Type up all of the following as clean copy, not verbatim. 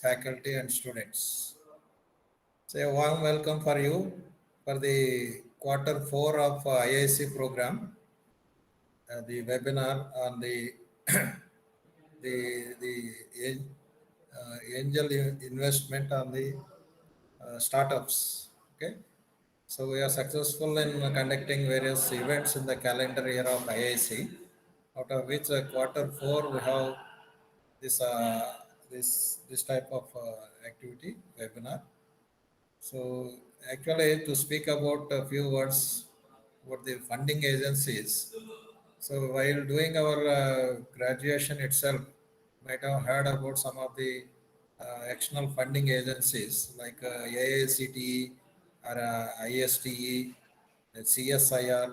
faculty and students. So a warm welcome for you for the quarter 4 of IIC program, the webinar on the angel investment on the startups. Okay, so we are successful in conducting various events in the calendar year of IIC, out of which quarter 4 we have this this type of activity webinar. So actually, to speak about a few words about the funding agencies. So while doing our graduation itself, might have heard about some of the external funding agencies like AICTE or ISTE, CSIR.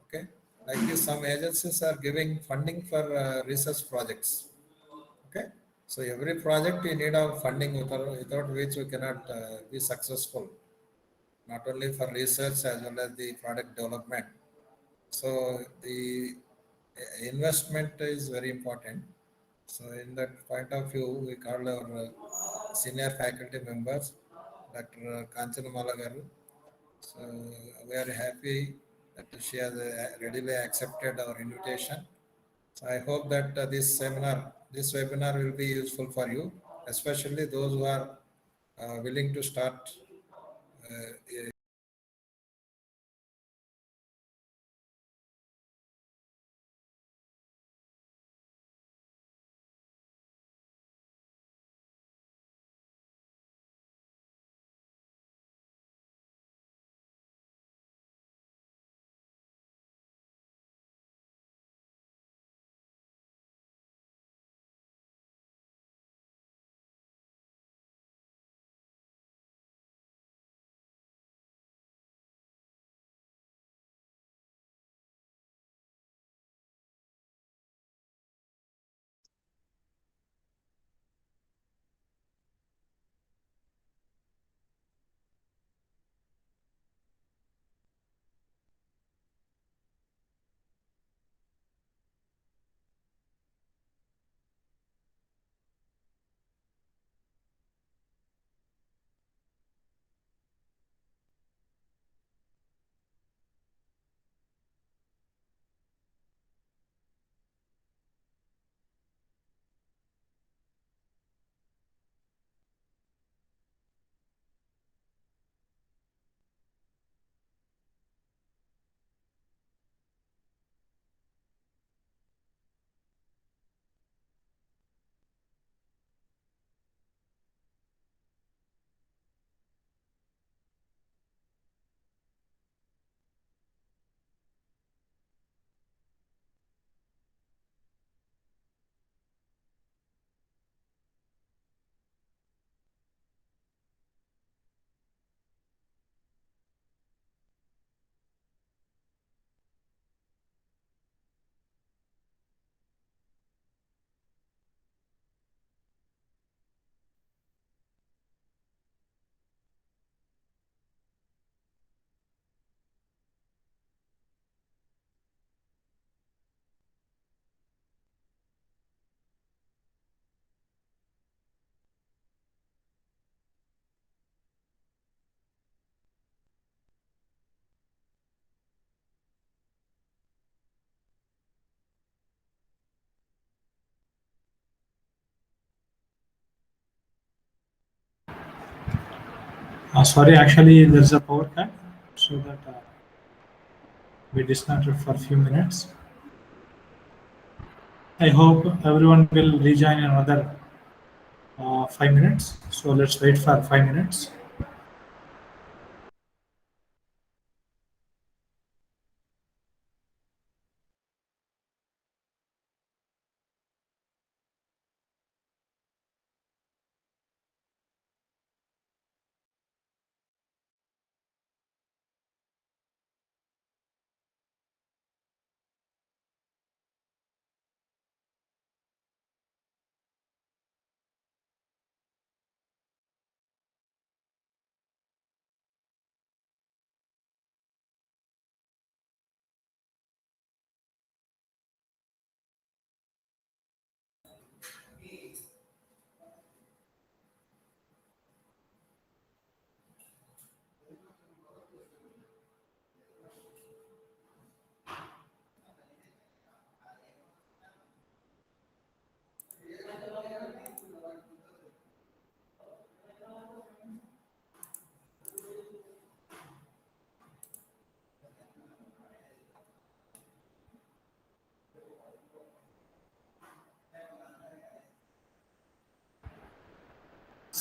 Okay, like this, some agencies are giving funding for research projects. Okay, so every project we need our funding, without which we cannot be successful, not only for research as well as the product development. So the investment is very important. So in that point of view, we called our senior faculty members, Dr. Kanchanamala garu. So we are happy that she has readily accepted our invitation. So I hope that this webinar will be useful for you, especially those who are willing to start Sorry, actually, there's a power cut, so that we disconnected for a few minutes. I hope everyone will rejoin in another 5 minutes. So let's wait for 5 minutes.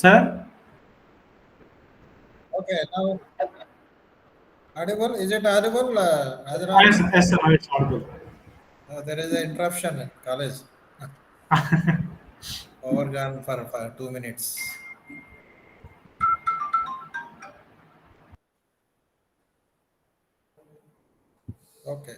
Sir? Okay, now audible? Is it audible, Yes, Azra? yes, sir, now it's audible. There is an interruption in college. Power gone for 2 minutes. Okay.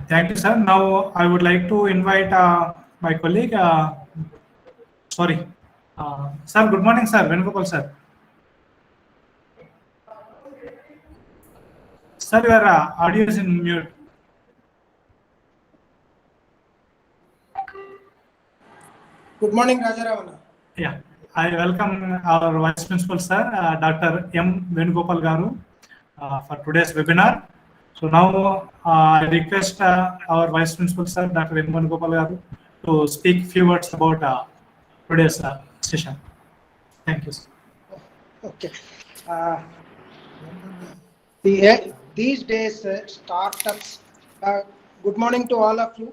Thank you, sir. Now I would like to invite my colleague. Sorry. Sir, good morning, sir. Venugopal, sir. Sir, your audio is in mute. Good morning, Rajaramana. Yeah. I welcome our Vice Principal, sir, Dr. M. Venugopal Garu, for today's webinar. So now I request our Vice Principal, sir, Dr. M. Venugopal Garu, to speak few words about today's session. Thank you, sir. Okay. These days, startups. Good morning to all of you,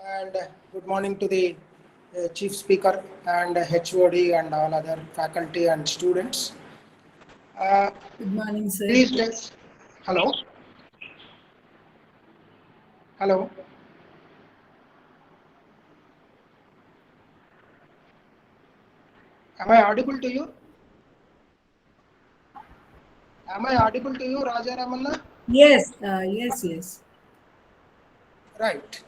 and good morning to the chief speaker and HOD and all other faculty and students. Good morning, sir. These days, hello. Hello. Am I audible to you? Am I audible to you, Rajaramana? Yes, yes. Right.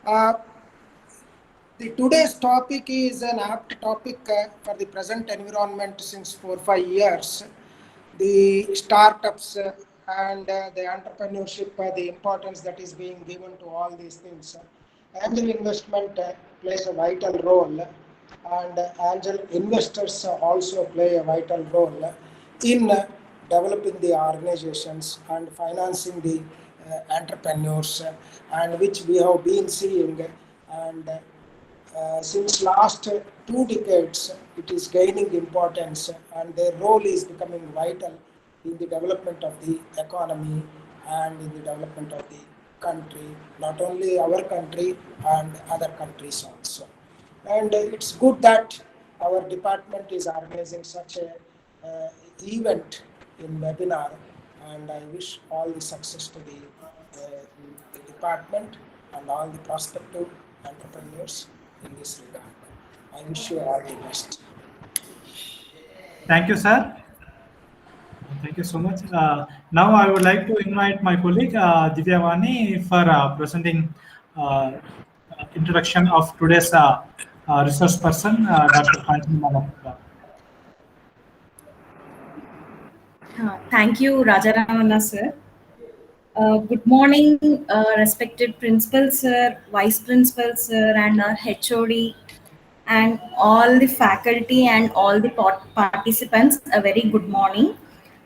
The today's topic is an apt topic for the present environment since 4-5 years. The startups and the entrepreneurship, the importance that is being given to all these things. Angel investment plays a vital role, and angel investors also play a vital role in developing the organizations and financing the entrepreneurs, and which we have been seeing. And since last 2 decades, it is gaining importance, and their role is becoming vital in the development of the economy and in the development of the country, not only our country and other countries also. And it's good that our department is organizing such a event in webinar, and I wish all the success to the department and all the prospective entrepreneurs in this regard. I wish you all the best. Thank you, sir. Thank you so much. Now I would like to invite my colleague Divya Vani for presenting introduction of today's resource person, Dr. Kanchan Malapka. Thank you, Rajaramana sir. Good morning, respected principal sir, vice principal sir, and our HOD, and all the faculty and all the participants. A very good morning.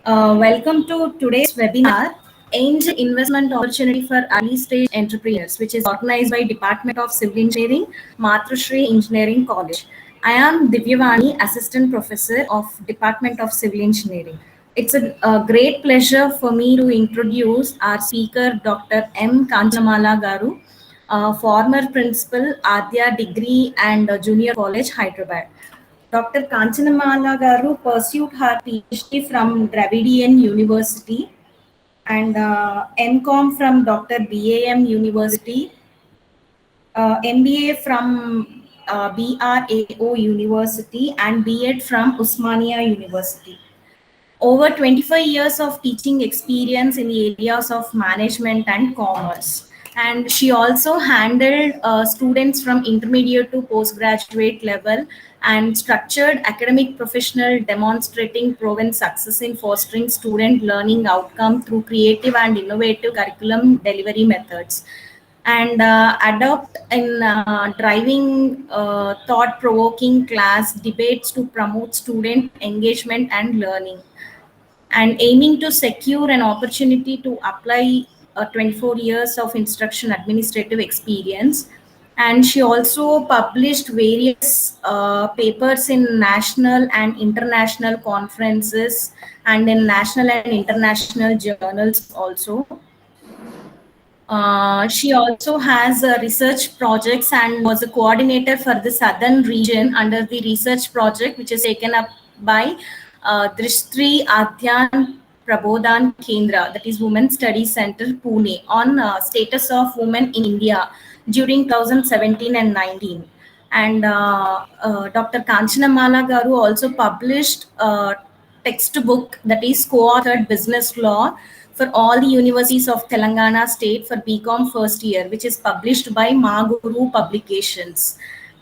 Welcome to today's webinar, Angel Investment Opportunity for Early Stage Entrepreneurs, which is organized by Department of Civil Engineering, Matrushri Engineering College. I am Divyavani, Assistant Professor of Department of Civil Engineering. It's a great pleasure for me to introduce our speaker, Dr. M. Kanchanamala Garu, former principal, Adya Degree and Junior College, Hyderabad. Dr. Kanchanamala Garu pursued her PhD from Dravidian University and MCom from Dr. BAM University, MBA from BRAO University, and BEd from Usmania University. Over 25 years of teaching experience in the areas of management and commerce. And she also handled students from intermediate to postgraduate level and structured academic professional demonstrating proven success in fostering student learning outcome through creative and innovative curriculum delivery methods, and adopt in driving thought-provoking class debates to promote student engagement and learning, and aiming to secure an opportunity to apply 24 years of instruction administrative experience. And she also published various papers in national and international conferences and in national and international journals also. She also has research projects and was a coordinator for the southern region under the research project, which is taken up by Drishtri Adhyan Prabodhan Kendra, that is Women Studies Center, Pune, on status of women in India during 2017 and 19. And Dr. Kanchanamala Garu also published textbook, that is co-authored business law for all the universities of Telangana state for BCom first year, which is published by Maguru Publications.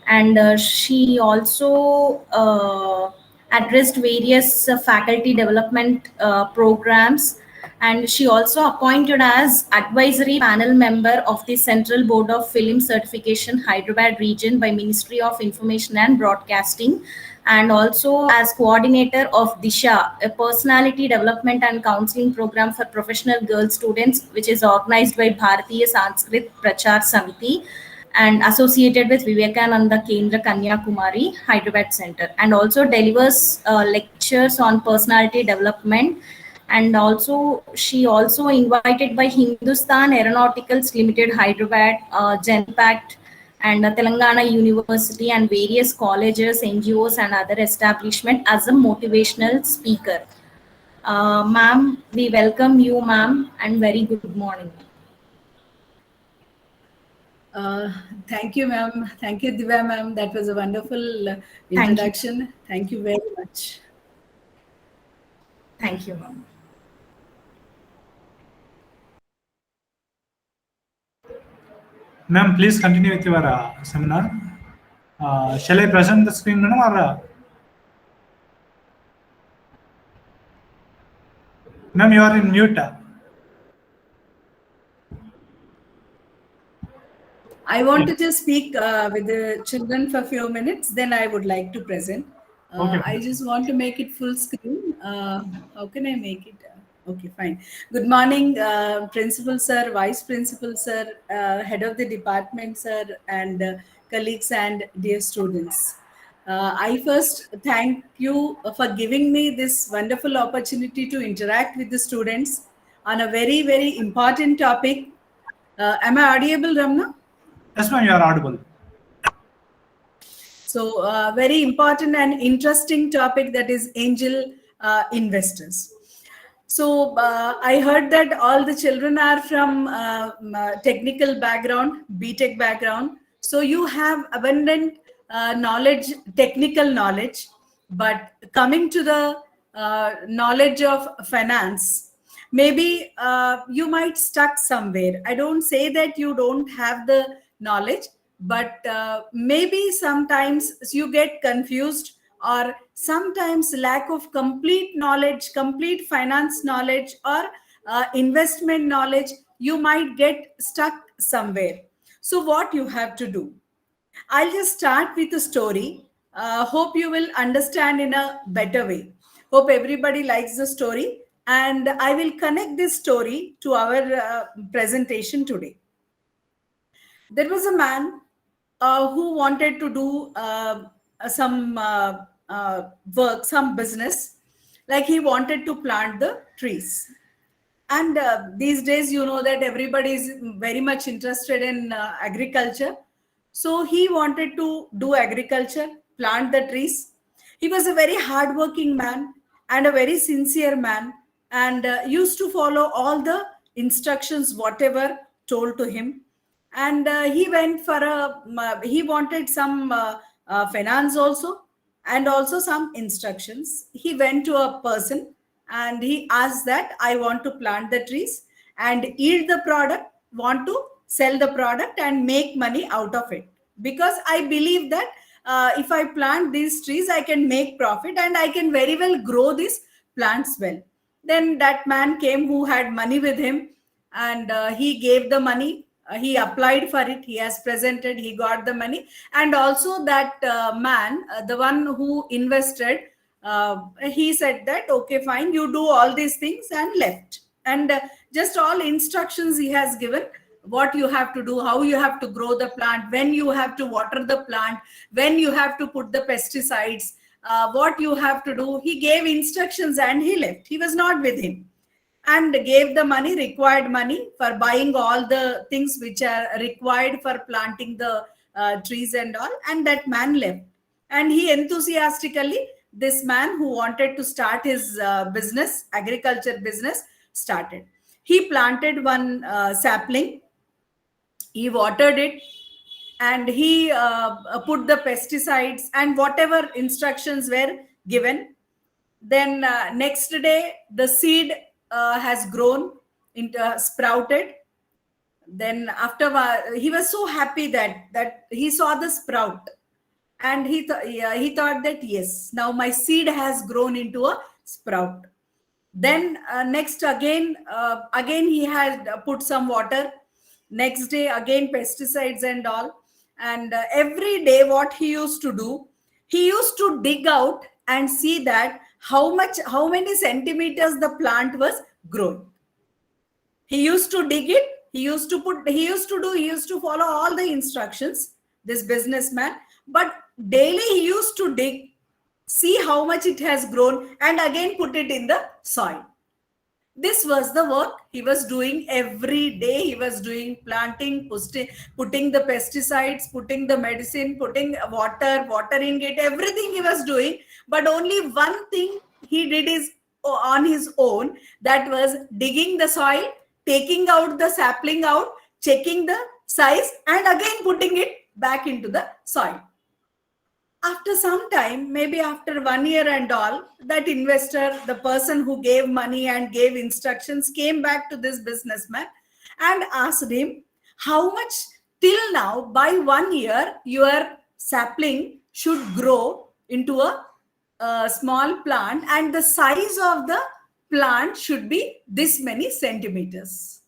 And she also addressed various faculty development programs, and she also appointed as advisory panel member of the Central Board of Film Certification Hyderabad region by Ministry of Information and Broadcasting, and also as coordinator of Disha, a personality development and counseling program for professional girl students, which is organized by Bharatiya Sanskrit Prachar Samiti and associated with Vivekananda Kendra Kanyakumari, Hyderabad Center, and also delivers lectures on personality development. And also she also invited by Hindustan Aeronauticals Limited Hyderabad, Genpact, and Telangana University and various colleges, NGOs and other establishment as a motivational speaker. Ma'am, we welcome you, ma'am, and very good morning. Thank you, ma'am. Thank you, Divya, ma'am. That was a wonderful introduction. Thank you very much. Thank you, ma'am. Ma'am, please continue with your seminar. Shall I present the screen, madam, or ma'am, you are in mute. I want to just speak with the children for a few minutes, then I would like to present. Okay. I just want to make it full screen. How can I make it? Okay, fine. Good morning, Principal Sir, Vice Principal Sir, Head of the Department Sir, and colleagues and dear students. I first thank you for giving me this wonderful opportunity to interact with the students on a very, very important topic. Am I audible, Ramna? Yes, ma'am, you are audible. So very important and interesting topic, that is angel investors. So I heard that all the children are from technical background, BTech background. So you have abundant knowledge, technical knowledge, but coming to the knowledge of finance, maybe you might stuck somewhere. I don't say that you don't have the knowledge, but maybe sometimes you get confused, or sometimes lack of complete knowledge, complete finance knowledge, or investment knowledge, you might get stuck somewhere. So what you have to do? I'll just start with a story. Hope you will understand in a better way. Hope everybody likes the story, and I will connect this story to our presentation today. There was a man who wanted to do some work, some business, like he wanted to plant the trees. And these days, you know that everybody is very much interested in agriculture. So he wanted to do agriculture, plant the trees. He was a very hardworking man and a very sincere man, and used to follow all the instructions, whatever told to him. And he went for he wanted some finance also, and also some instructions. He went to a person and he asked that, I want to plant the trees and yield the product, want to sell the product and make money out of it, because I believe that if I plant these trees, I can make profit and I can very well grow these plants well. Then that man came who had money with him, and he gave the money. He applied for it. He has presented. He got the money, and also that man, the one who invested, he said that okay, fine, you do all these things, and left. And just all instructions he has given, what you have to do, how you have to grow the plant, when you have to water the plant, when you have to put the pesticides, what you have to do. He gave instructions and he left. He was not with him, and gave the money, required money for buying all the things which are required for planting the trees and all. And that man left. And he enthusiastically, this man who wanted to start his business, agriculture business, started. He planted one sapling. He watered it, and he put the pesticides and whatever instructions were given. Then next day, the seed has grown into sprouted. Then after he was so happy that he saw the sprout, and he thought that yes, now my seed has grown into a sprout. Then next again he had put some water. Next day again pesticides and all. And every day what he used to do, he used to dig out and see that how many centimeters the plant was grown. He used to dig it. He used to follow all the instructions, this businessman. But daily he used to dig, see how much it has grown, and again put it in the soil. This was the work he was doing every day. He was doing planting, putting the pesticides, putting the medicine, putting watering it, everything he was doing. But only one thing he did is on his own, that was digging the soil, taking out the sapling out, checking the size, and again putting it back into the soil. After some time, maybe after 1 year and all, that investor, the person who gave money and gave instructions, came back to this businessman and asked him, how much till now, by 1 year, your sapling should grow into a small plant, and the size of the plant should be this many centimeters.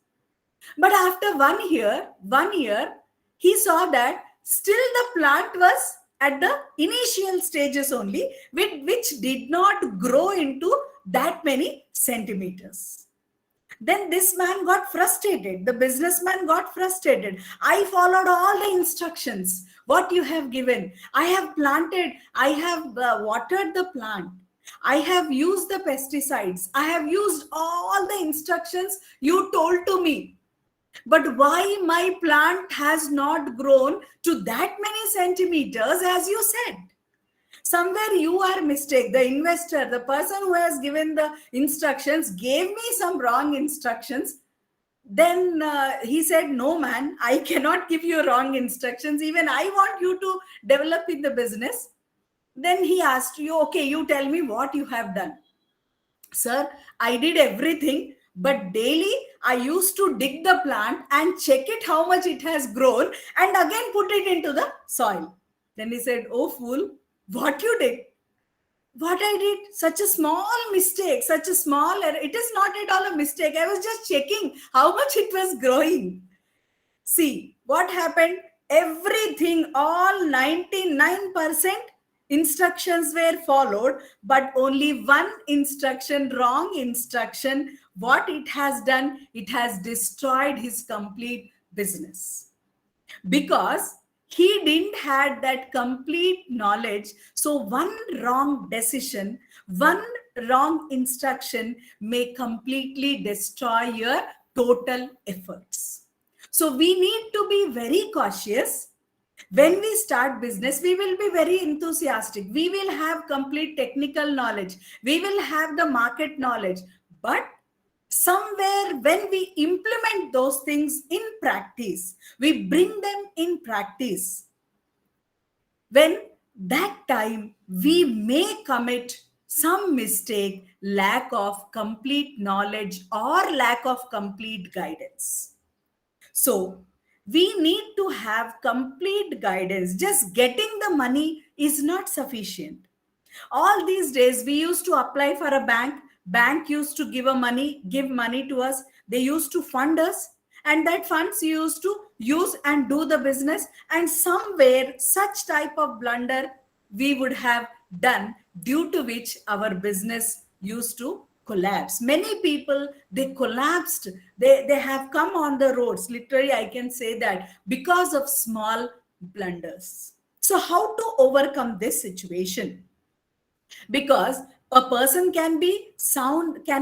But after 1 year, he saw that still the plant was at the initial stages only, which did not grow into that many centimeters. Then this man got frustrated. The businessman got frustrated. I followed all the instructions, what you have given. I have planted, I have watered the plant. I have used the pesticides. I have used all the instructions you told to me. But why my plant has not grown to that many centimeters as you said? Somewhere you are mistake. The investor, the person who has given the instructions, gave me some wrong instructions. Then he said, no man, I cannot give you wrong instructions. Even I want you to develop in the business. Then he asked you, okay, you tell me what you have done. Sir, I did everything. But daily I used to dig the plant and check it how much it has grown, and again put it into the soil. Then he said, oh fool, what you did? What I did? Such a small mistake, such a small error. It is not at all a mistake. I was just checking how much it was growing. See, what happened? Everything, all 99% instructions were followed, but only one instruction, wrong instruction, what it has done, it has destroyed his complete business. Because he didn't have that complete knowledge. So one wrong decision, one wrong instruction may completely destroy your total efforts. So we need to be very cautious. When we start business, we will be very enthusiastic. We will have complete technical knowledge. We will have the market knowledge. But somewhere when we implement those things in practice, we bring them in practice, when that time we may commit some mistake, lack of complete knowledge or lack of complete guidance. So We need to have complete guidance. Just getting the money is not sufficient. All these days, we used to apply for a bank used to give money to us. They used to fund us, and that funds used to use and do the business. And somewhere such type of blunder we would have done, due to which our business used to collapse. Many people, they collapsed. They have come on the roads, literally I can say that, because of small blunders. So how to overcome this situation? Because a person can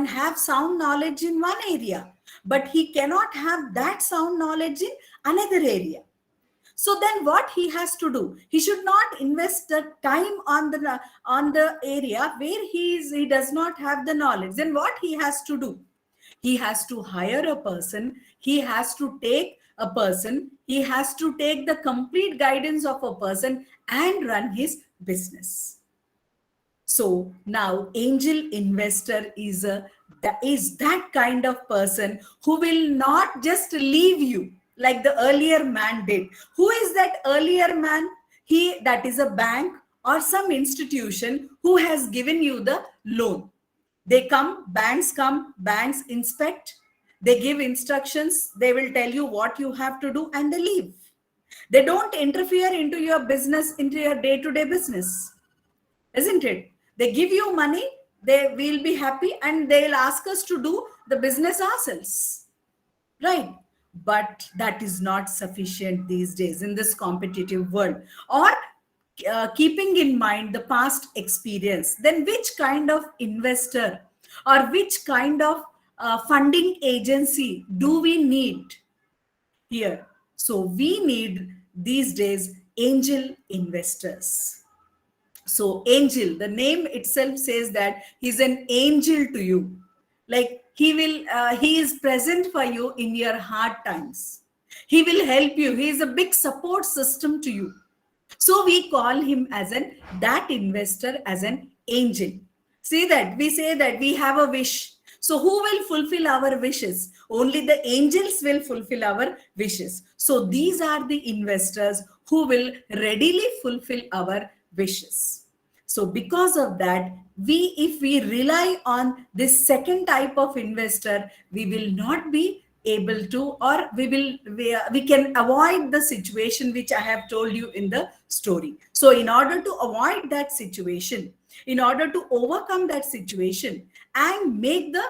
have sound knowledge in one area, but he cannot have that sound knowledge in another area. So then what he has to do? He should not invest the time on the area where he does not have the knowledge. Then what he has to do? He has to hire a person. He has to take a person. He has to take the complete guidance of a person and run his business. So now angel investor is that kind of person who will not just leave you like the earlier man did. Who is that earlier man? That is a bank or some institution who has given you the loan. Banks inspect, they give instructions, they will tell you what you have to do, and they leave. They don't interfere into your business, into your day-to-day business, isn't it? They give you money, they will be happy, and they'll ask us to do the business ourselves, right? But that is not sufficient these days in this competitive world. Or keeping in mind the past experience, then which kind of investor or which kind of funding agency do we need here? So we need these days angel investors. So angel, the name itself says that he's an angel to you. Like he is present for you in your hard times. He will help you. He is a big support system to you. So we call him as that investor as an angel. See that we say that we have a wish. So who will fulfill our wishes? Only the angels will fulfill our wishes. So these are the investors who will readily fulfill our wishes. So because of that, if we rely on this second type of investor, we will not be able to, or we can avoid the situation which I have told you in the story. So in order to avoid that situation, in order to overcome that situation and make the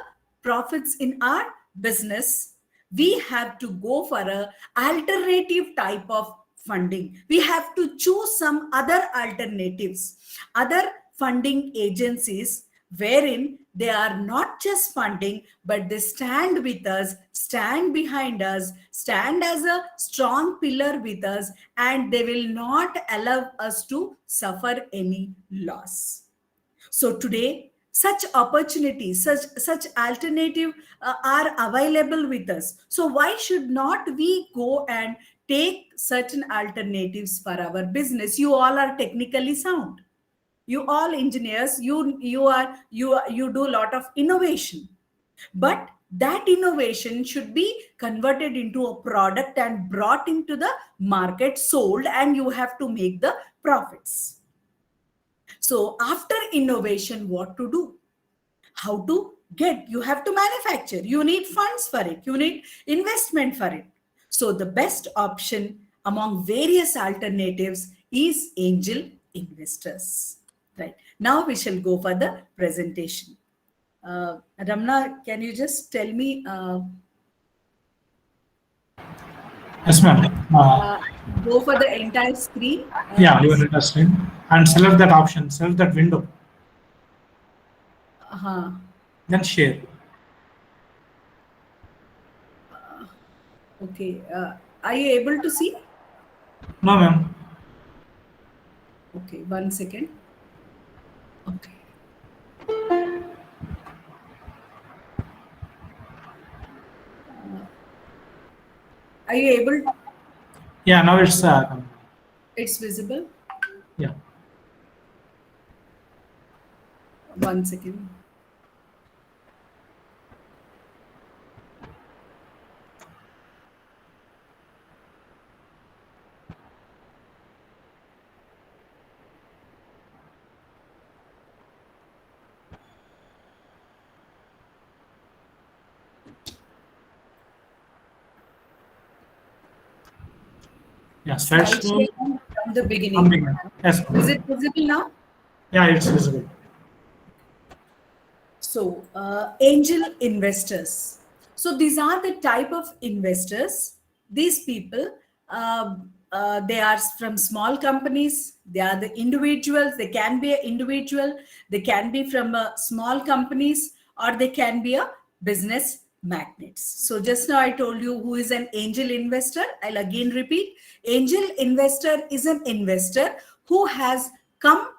profits in our business, we have to go for a alternative type of funding. We have to choose some other alternatives, other funding agencies wherein they are not just funding, but they stand with us, stand behind us, stand as a strong pillar with us, and they will not allow us to suffer any loss. So today, such opportunities, such alternative are available with us. So why should not we go and take certain alternatives for our business? You all are technically sound. You all engineers, you do a lot of innovation, but that innovation should be converted into a product and brought into the market, sold, and you have to make the profits. So after innovation, what to do? How to get? You have to manufacture. You need funds for it. You need investment for it. So the best option among various alternatives is angel investors. Right. Now we shall go for the presentation. Ramna, can you just tell me? Yes, ma'am. Go for the entire screen. Yeah, you are interested. And select that option, select that window. Then share. Okay. Are you able to see? No, ma'am. Okay, 1 second. Okay. Are you able? Yeah, now it's It's visible. yeah. 1 second. Yeah, Slide slide show. share from the beginning. Something. Yes. Is it visible now? Yeah, it's visible. So, angel investors. So, these are the type of investors. These people, they are from small companies. They are the individuals. They can be an individual. They can be from small companies, or they can be a business magnates. So, just now I told you who is an angel investor. I'll again repeat. Angel investor is an investor who has come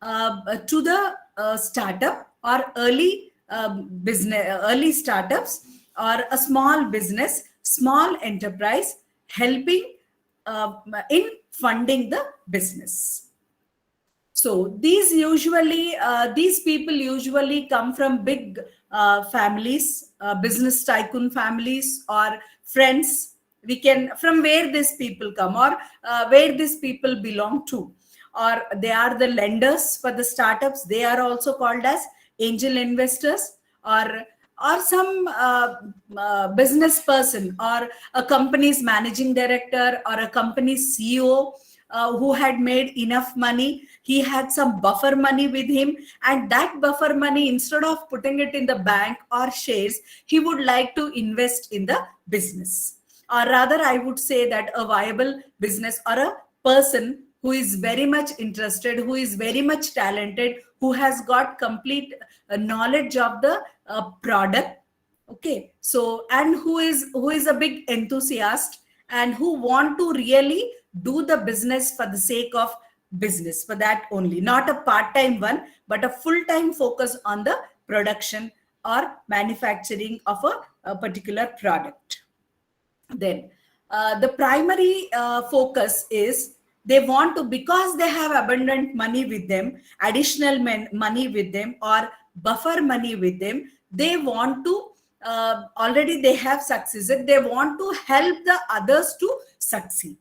to the startup or early business, early startups, or a small business, small enterprise, helping in funding the business. So these people usually come from big families, business tycoon families, or friends. We can, from where these people come, or where these people belong to, or they are the lenders for the startups. They are also called as angel investors, or some business person, or a company's managing director, or a company's CEO, who had made enough money. He had some buffer money with him, and that buffer money, instead of putting it in the bank or shares, he would like to invest in the business. Or rather, I would say that a viable business, or a person who is very much interested, who is very much talented, who has got complete knowledge of the product. Okay, so, and who is a big enthusiast, and who want to really do the business for the sake of business, for that only, not a part-time one, but a full-time focus on the production or manufacturing of a particular product. Then the primary focus is, they want to, because they have abundant money with them, additional money with them, or buffer money with them, they want to, already they have succeeded, they want to help the others to succeed.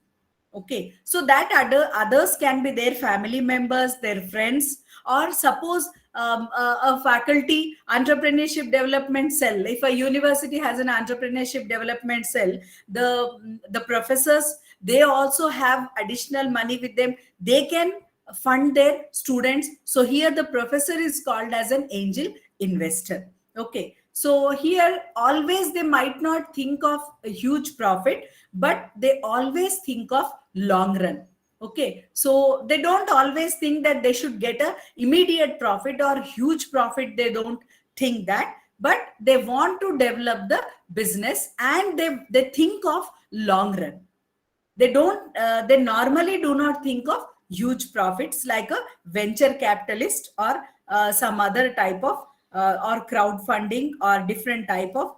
Okay, so that others can be their family members, their friends, or suppose a faculty entrepreneurship development cell. If a university has an entrepreneurship development cell, the professors, they also have additional money with them. They can fund their students. So here the professor is called as an angel investor. Okay, so here always they might not think of a huge profit, but they always think of long run. Okay, so they don't always think that they should get a immediate profit or huge profit. They don't think that, but they want to develop the business, and they think of long run. They don't they normally do not think of huge profits like a venture capitalist, or some other type of or crowdfunding, or different type of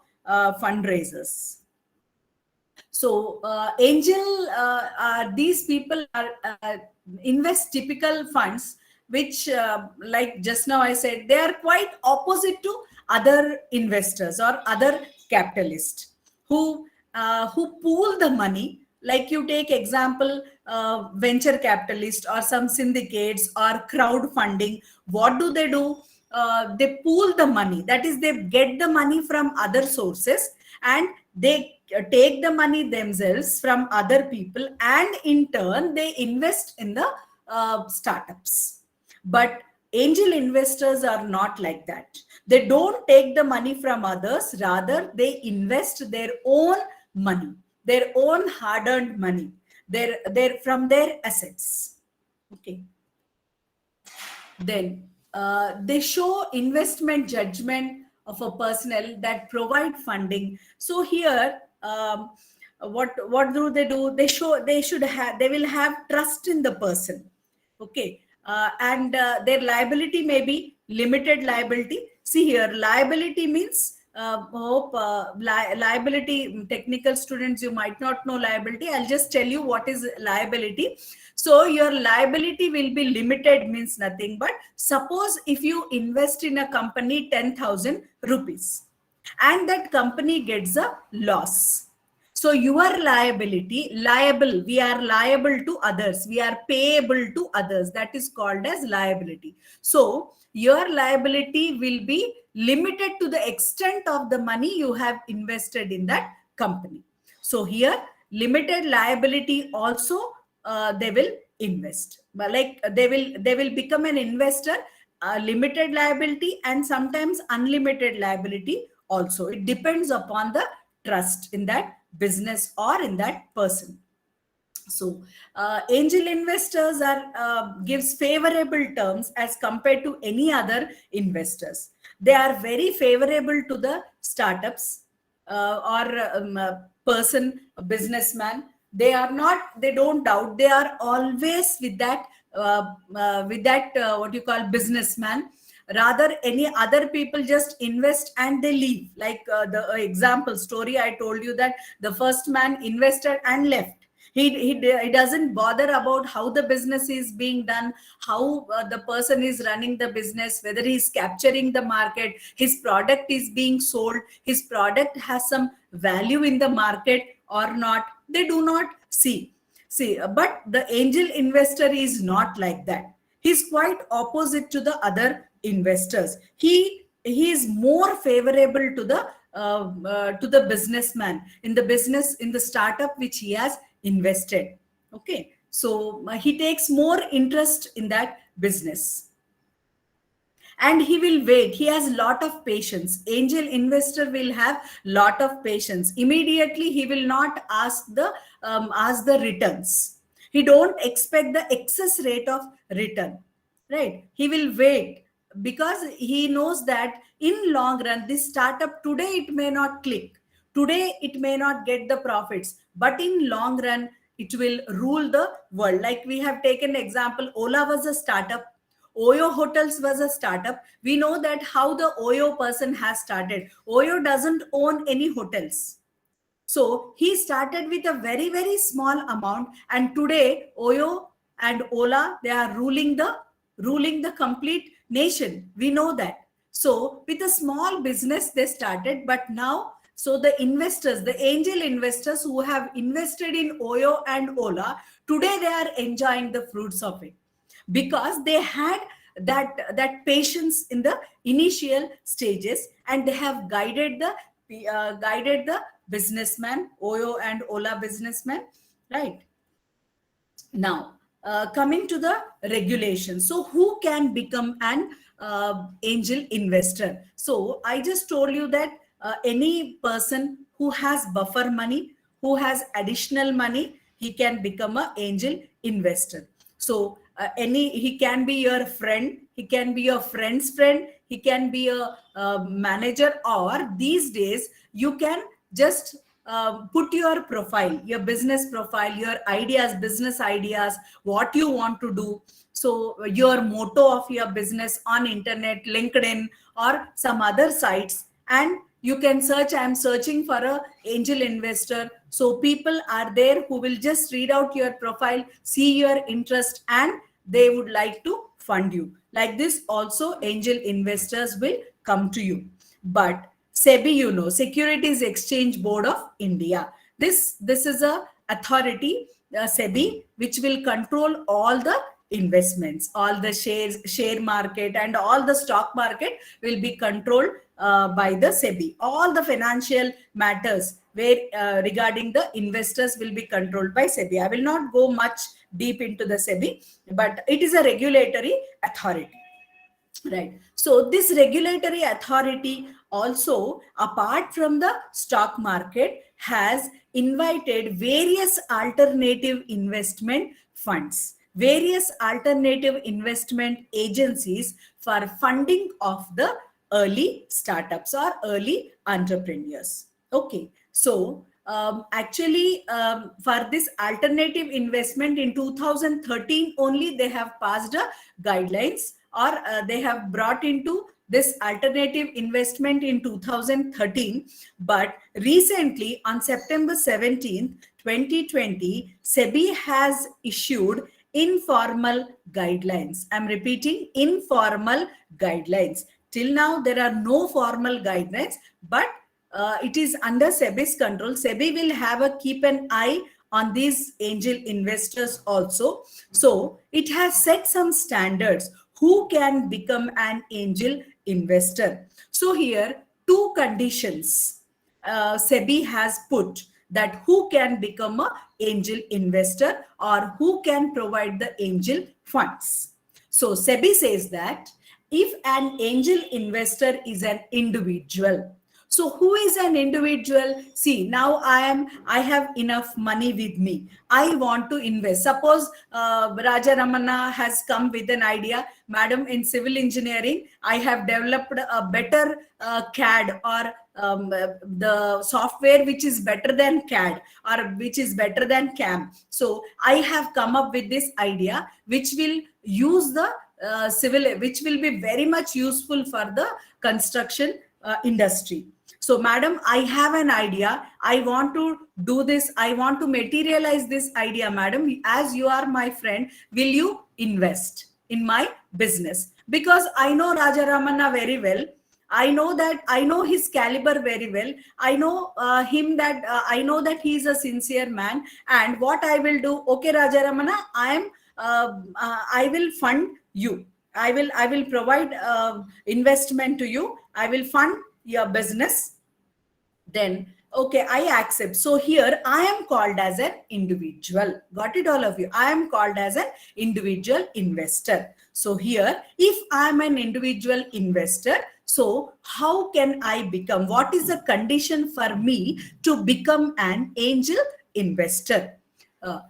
fundraisers. So angel, these people are invest typical funds, which like just now I said, they are quite opposite to other investors or other capitalists who pool the money. Like you take example, venture capitalist or some syndicates or crowdfunding. What do? They pool the money. That is, they get the money from other sources, and they take the money themselves from other people, and in turn they invest in the startups. But angel investors are not like that. They don't take the money from others, rather they invest their own money, their own hard-earned money, their from their assets. Okay, then they show investment judgment of a personnel that provide funding. So here, what do? They will have trust in the person. Okay, and their liability may be limited liability. See here, liability means liability. Technical students, you might not know liability. I'll just tell you what is liability. So your liability will be limited, means nothing but, suppose if you invest in a company 10,000 rupees, and that company gets a loss. So your liability, we are liable to others, we are payable to others. That is called as liability. So your liability will be limited to the extent of the money you have invested in that company. So here limited liability also they will invest. But like they will become an investor, limited liability and sometimes unlimited liability also. It depends upon the trust in that business or in that person. So angel investors gives favorable terms as compared to any other investors. They are very favorable to the startups or person, a businessman. They are not, they don't doubt, they are always with that what you call businessman. Rather, any other people just invest and they leave. Like the example story I told you, that the first man invested and left. He doesn't bother about how the business is being done, how the person is running the business, whether he's capturing the market, his product is being sold, his product has some value in the market or not. They do not see. But the angel investor is not like that. He's quite opposite to the other investors. He is more favorable to the businessman in the business, in the startup which he has invested. Okay, so he takes more interest in that business and he will wait. He has lot of patience. Angel investor will have lot of patience. Immediately he will not ask the returns. He don't expect the excess rate of return, right? He will wait because he knows that in long run this startup, today it may not click, today it may not get the profits, but in long run it will rule the world. Like we have taken example, Ola was a startup, Oyo Hotels was a startup. We know that how the Oyo person has started. Oyo doesn't own any hotels. So he started with a very, very small amount. And today, Oyo and Ola, they are ruling the complete nation. We know that. So with a small business, they started. But now, so the investors, the angel investors who have invested in Oyo and Ola, today they are enjoying the fruits of it, because they had that patience in the initial stages and they have guided the businessman, Oyo and Ola businessman, right? Now coming to the regulation, so who can become an angel investor? So I just told you that any person who has buffer money, who has additional money, he can become an angel investor. So he can be your friend, he can be your friend's friend, he can be a manager, or these days you can just put your profile, your business profile, your ideas, business ideas, what you want to do, so your motto of your business on internet, LinkedIn or some other sites, and you can search, I am searching for a angel investor. So people are there who will just read out your profile, see your interest, and they would like to fund you. Like this also angel investors will come to you. But SEBI, you know, Securities Exchange Board of India, this is a authority, SEBI, which will control all the investments, all the share market and all the stock market will be controlled by the SEBI. All the financial matters where regarding the investors will be controlled by SEBI. I will not go much deep into the SEBI, but it is a regulatory authority, right? So this regulatory authority also, apart from the stock market, has invited various alternative investment funds, various alternative investment agencies for funding of the early startups or early entrepreneurs. Okay, so actually for this alternative investment in 2013 only they have passed guidelines, or they have brought into this alternative investment in 2013. But recently on September 17th, 2020, SEBI has issued informal guidelines. I'm repeating, informal guidelines. Till now, there are no formal guidelines, but it is under SEBI's control. SEBI will have a keep an eye on these angel investors also. So it has set some standards who can become an angel investor. So here, two conditions SEBI has put. that who can become a angel investor or who can provide the angel funds. So SEBI says that if an angel investor is an individual, so who is an individual? See, now I have enough money with me. I want to invest. Suppose Raja Ramana has come with an idea, madam, in civil engineering, I have developed a better CAD or the software which is better than CAD or which is better than CAM. So I have come up with this idea which will use the civil, which will be very much useful for the construction industry. So madam, I have an idea. I want to do this. I want to materialize this idea, madam. As you are my friend, will you invest in my business? Because I know Raja Ramana very well. I know his caliber very well. I know him that I know that he is a sincere man. And what I will do, okay, Raja Ramana, I will fund you. I will provide investment to you. I will fund your business. Then okay, I accept. So here I am called as an individual. Got it, all of you? I am called as an individual investor. So here, if I am an individual investor, so how can I become? What is the condition for me to become an angel investor?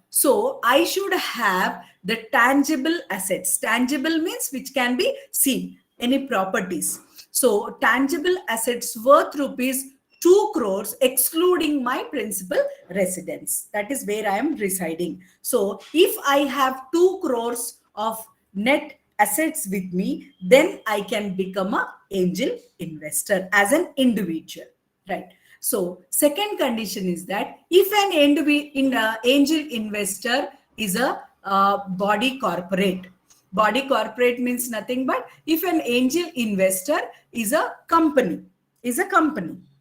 So I should have the tangible assets. Tangible means which can be seen, any properties. So tangible assets worth rupees 2 crores excluding my principal residence. That is where I am residing. So if I have 2 crores of net assets with me, then I can become an angel investor as an individual, right? So second condition is that if an angel investor is a body corporate. Body corporate means nothing but if an angel investor is a company,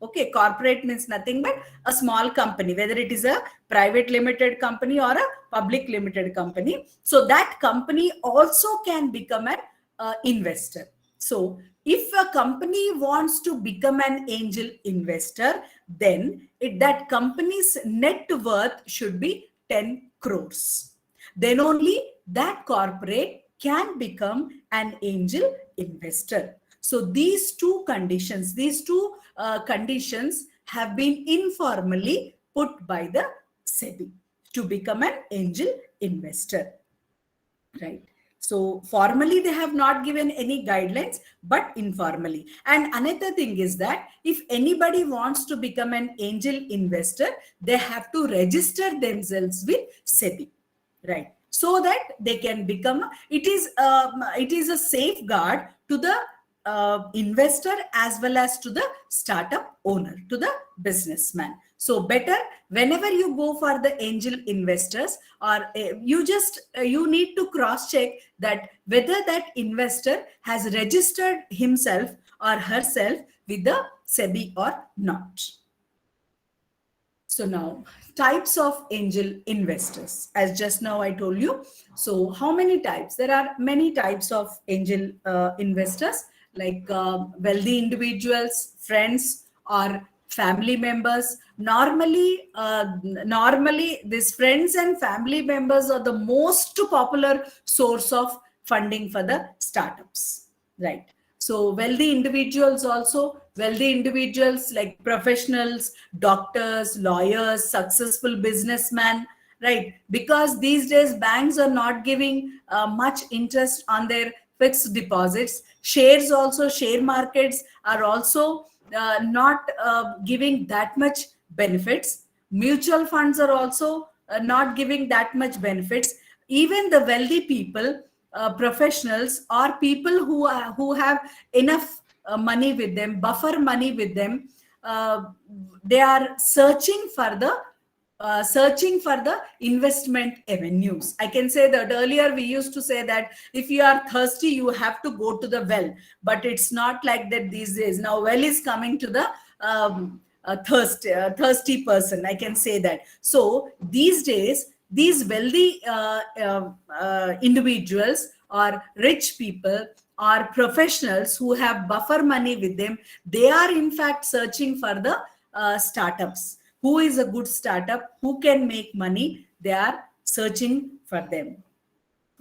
okay, corporate means nothing but a small company, whether it is a private limited company or a public limited company. So that company also can become an investor. So if a company wants to become an angel investor, then that company's net worth should be 10 crores. Then only that corporate can become an angel investor. So these two conditions, have been informally put by the SEBI to become an angel investor, right? So formally, they have not given any guidelines, but informally. And another thing is that if anybody wants to become an angel investor, they have to register themselves with SEBI, right? So that they can become, it is a safeguard to the investor as well as to the startup owner, to the businessman. So better whenever you go for the angel investors, or you need to cross check that whether that investor has registered himself or herself with the SEBI or not. So now, types of angel investors, as just now I told you. So how many types? There are many types of angel investors, like wealthy individuals, friends, or family members. Normally these friends and family members are the most popular source of funding for the startups, right? So wealthy individuals like professionals, doctors, lawyers, successful businessmen, right? Because these days banks are not giving much interest on their fixed deposits. Share markets are also not giving that much benefits. Mutual funds are also not giving that much benefits. Even the wealthy people, professionals, or people who have enough money with them, buffer money with them, they are searching for the investment avenues. I can say that earlier we used to say that if you are thirsty, you have to go to the well, but it's not like that these days. Now well is coming to the thirsty person, I can say that. So these days, these wealthy individuals or rich people or professionals who have buffer money with them, they are in fact searching for the startups. who is a good startup, who can make money, they are searching for them.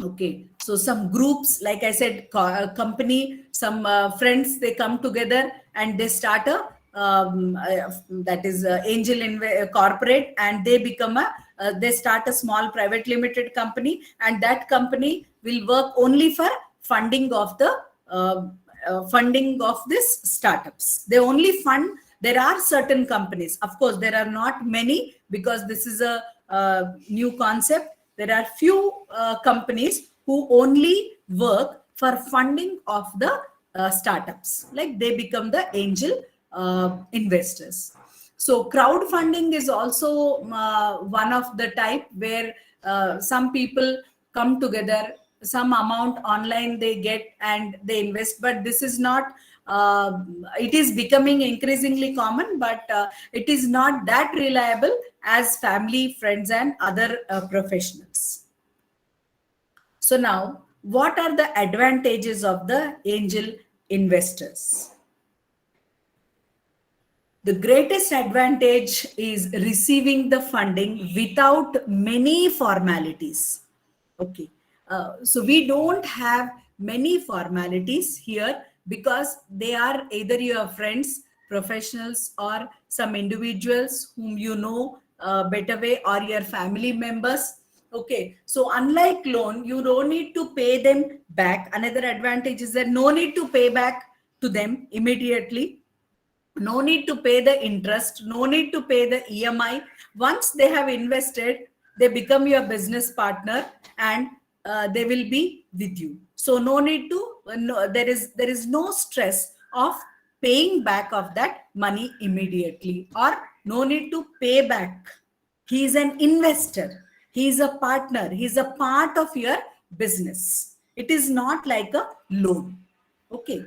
Okay, so some groups, like I said, company, some friends, they come together and they start a that is corporate, and they become they start a small private limited company, and that company will work only for funding of the funding of this startups. They only fund. There are certain companies, of course, there are not many, because this is a new concept. There are few companies who only work for funding of the startups, like they become the angel investors. So crowdfunding is also one of the type where some people come together, some amount online they get and they invest, but this is not it is becoming increasingly common, but it is not that reliable as family, friends, and other professionals. So now, what are the advantages of the angel investors? The greatest advantage is receiving the funding without many formalities. Okay, so we don't have many formalities here, because they are either your friends, professionals, or some individuals whom you know better way, or your family members. Okay, so unlike loan, you don't need to pay them back. Another advantage is that no need to pay back to them immediately. No need to pay the interest, no need to pay the EMI. Once they have invested, they become your business partner, and they will be with you. So no need to, there is no stress of paying back of that money immediately, or no need to pay back. He is an investor, he is a partner, he is a part of your business. It is not like a loan. Okay,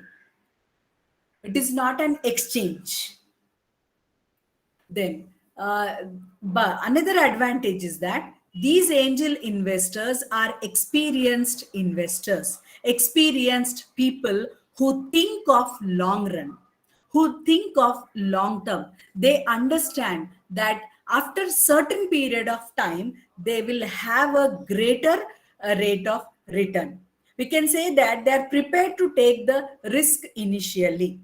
it is not an exchange. Then but another advantage is that these angel investors are experienced investors, experienced people who think of long run, who think of long term. They understand that after certain period of time, they will have a greater rate of return. We can say that they are prepared to take the risk initially,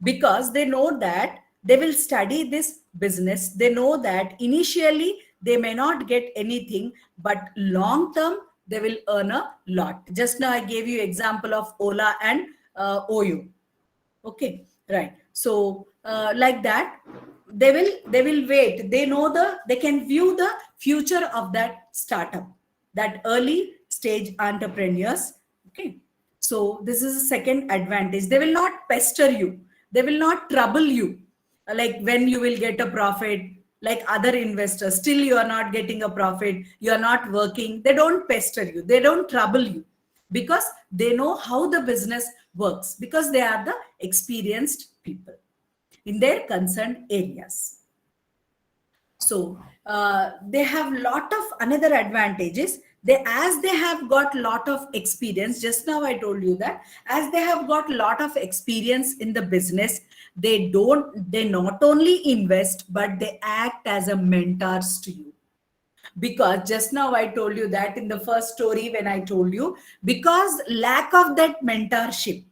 because they know that they will study this business. They know that initially they may not get anything, but long term they will earn a lot. Just now I gave you example of Ola and Oyo. Okay, right. So like that, they will wait. They know they can view the future of that startup, that early stage entrepreneurs. Okay, so this is a second advantage. They will not pester you, they will not trouble you, like when you will get a profit. Like other investors, still you are not getting a profit, you are not working, they don't pester you, they don't trouble you, because they know how the business works, because they are the experienced people in their concerned areas. So they have lot of another advantages. As they have got lot of experience, just now I told you that as they have got lot of experience in the business, they not only invest, but they act as a mentors to you. Because just now I told you that in the first story when I told you, because lack of that mentorship,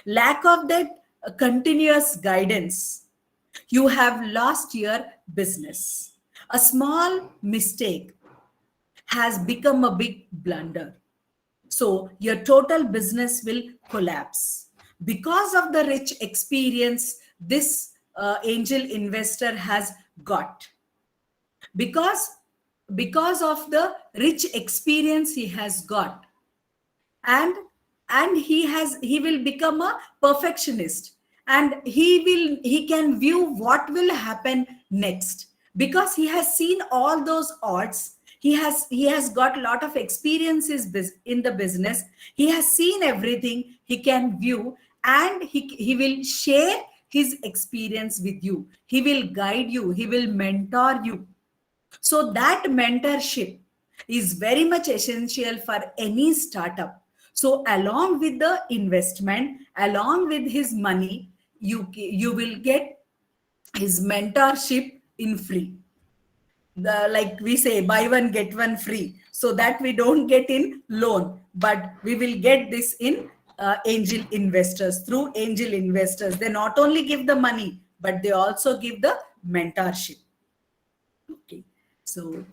lack of that continuous guidance, you have lost your business. A small mistake has become a big blunder. So your total business will collapse. Because of the rich experience this angel investor has got. Because of the rich experience he has got. And he will become a perfectionist, and he can view what will happen next, because he has seen all those odds. He has got a lot of experiences in the business. He has seen everything. He can view, and he will share his experience with you. He will guide you, he will mentor you. So that mentorship is very much essential for any startup. So along with the investment, along with his money, you will get his mentorship in free. Like we say, buy one get one free, so that we don't get in loan, but we will get this in angel investors. Through angel investors, they not only give the money, but they also give the mentorship. Okay, so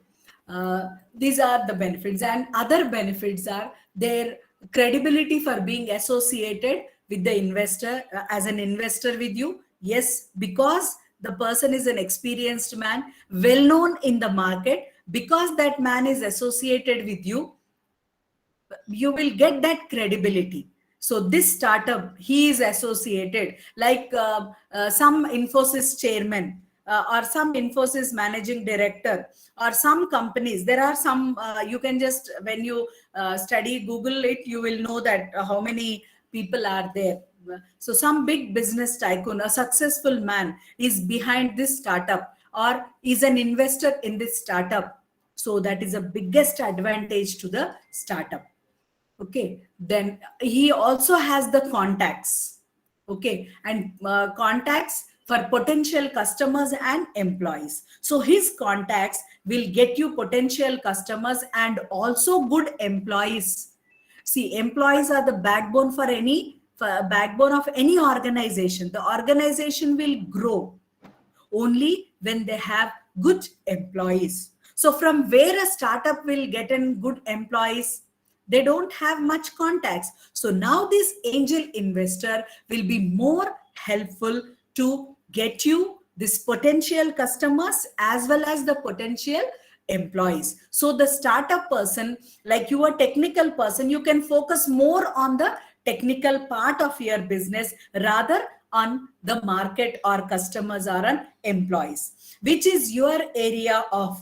these are the benefits, and other benefits are their credibility for being associated with the investor, as an investor with you. Yes, because the person is an experienced man, well known in the market, because that man is associated with you, you will get that credibility. So this startup, he is associated, like some Infosys chairman, or some Infosys managing director, or some companies. There are some, you can just, when you study, Google it, you will know that how many people are there. So some big business tycoon, a successful man, is behind this startup or is an investor in this startup. So that is the biggest advantage to the startup. Okay, then he also has the contacts. Okay, and contacts for potential customers and employees. So his contacts will get you potential customers and also good employees. See, employees are the backbone for backbone of any organization. The organization will grow only when they have good employees. So from where a startup will get in good employees? They don't have much contacts. So now this angel investor will be more helpful to get you this potential customers as well as the potential employees. So the startup person, like you, a technical person, you can focus more on the technical part of your business rather on the market or customers or on employees, which is your area of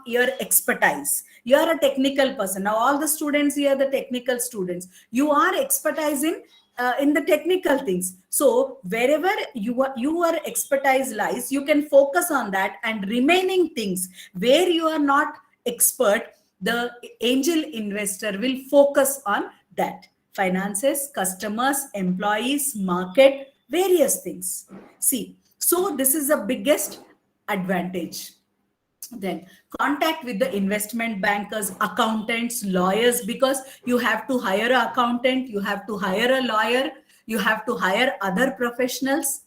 your expertise. You are a technical person. Now all the students here, the technical students, you are expertise in the technical things. So wherever your expertise lies, you can focus on that, and remaining things where you are not expert, the angel investor will focus on that. Finances, customers, employees, market, various things. See, so this is the biggest advantage. Then contact with the investment bankers, accountants, lawyers, because you have to hire an accountant, you have to hire a lawyer, you have to hire other professionals.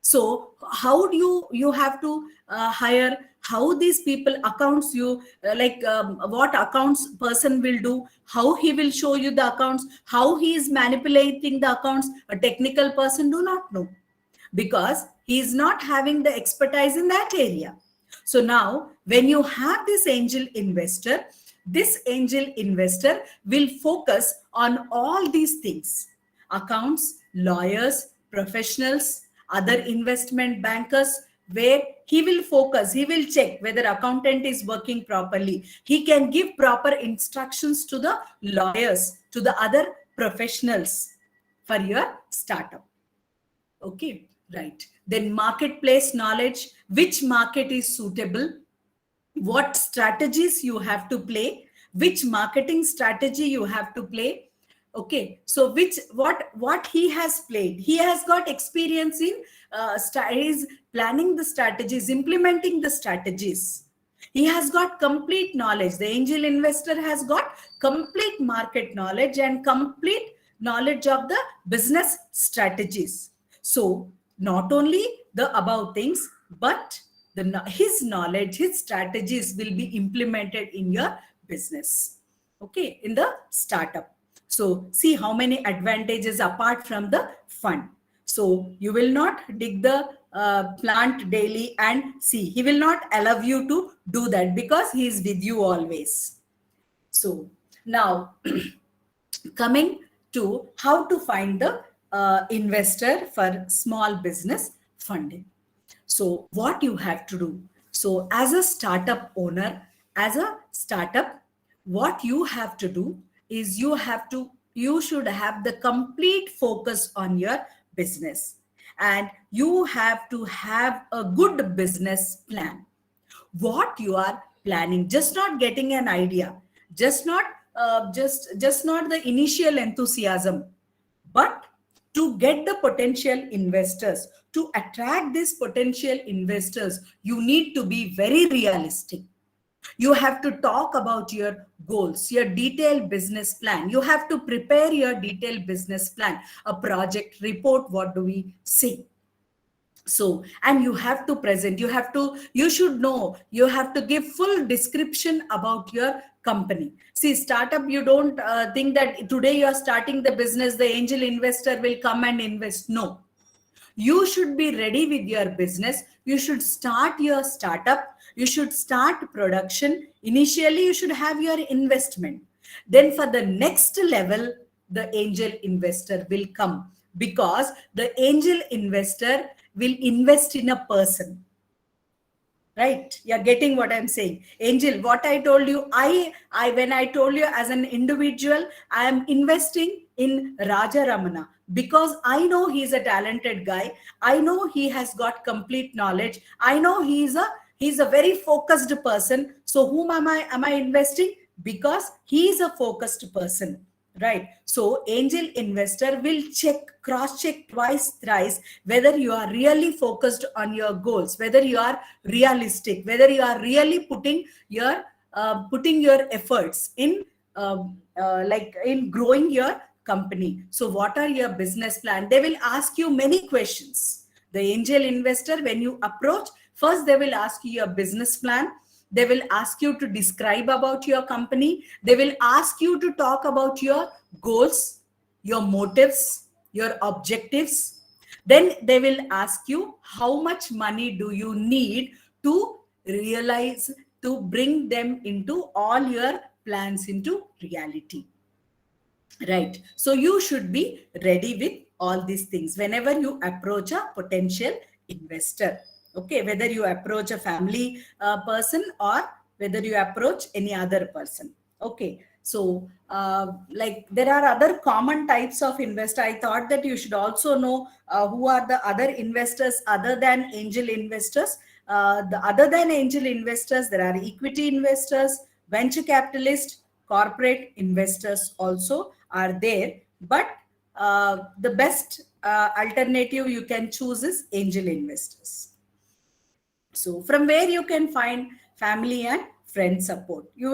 So how do you have to hire, how these people accounts you, what accounts person will do, how he will show you the accounts, how he is manipulating the accounts, a technical person do not know, because he is not having the expertise in that area. So now when you have this angel investor will focus on all these things: accounts, lawyers, professionals, other investment bankers, where he will focus, he will check whether accountant is working properly. He can give proper instructions to the lawyers, to the other professionals for your startup. Okay, right. Then marketplace knowledge, which market is suitable, what strategies you have to play, which marketing strategy you have to play. Okay, so what he has played, he has got experience in he's planning the strategies, implementing the strategies. He has got complete knowledge. The angel investor has got complete market knowledge and complete knowledge of the business strategies. So not only the above things, but his knowledge, his strategies will be implemented in your business. Okay, in the startup. So see how many advantages apart from the fund. So you will not dig the plant daily and see. He will not allow you to do that because he is with you always. So now coming to how to find the investor for small business funding. So what you have to do. So as a startup owner, as a startup, what you have to do is you should have the complete focus on your business, and you have to have a good business plan. What you are planning, just not getting an idea, just not the initial enthusiasm, but To get the potential investors, to attract these potential investors, you need to be very realistic. You have to talk about your goals, your detailed business plan. You have to prepare your detailed business plan, a project report. What do we say? So, and you have to present, you should know, you have to give full description about your company. See, startup, you don't think that today you are starting the business, the angel investor will come and invest. No, you should be ready with your business. You should start your startup. You should start production. Initially, you should have your investment. Then for the next level, the angel investor will come, because the angel investor will invest in a person. Right? You're getting what I'm saying. Angel, what I told you, when I told you as an individual, I am investing in Raja Ramana because I know he's a talented guy. I know he has got complete knowledge. I know he's a very focused person. So whom am I investing? Because he is a focused person. Right. So angel investor will cross-check twice, thrice, whether you are really focused on your goals, whether you are realistic, whether you are really putting your efforts in in growing your company. So what are your business plan? They will ask you many questions. The angel investor, when you approach, first they will ask you your business plan. They will ask you to describe about your company. They will ask you to talk about your goals, your motives, your objectives. Then they will ask you how much money do you need to realize, to bring them into all your plans into reality. Right. So you should be ready with all these things whenever you approach a potential investor. Okay, whether you approach a family person or whether you approach any other person. Okay, so like there are other common types of investor. I thought that you should also know who are the other investors other than angel investors. Other than angel investors, there are equity investors, venture capitalists, corporate investors also are there. But the best alternative you can choose is angel investors. So from where you can find family and friend support? You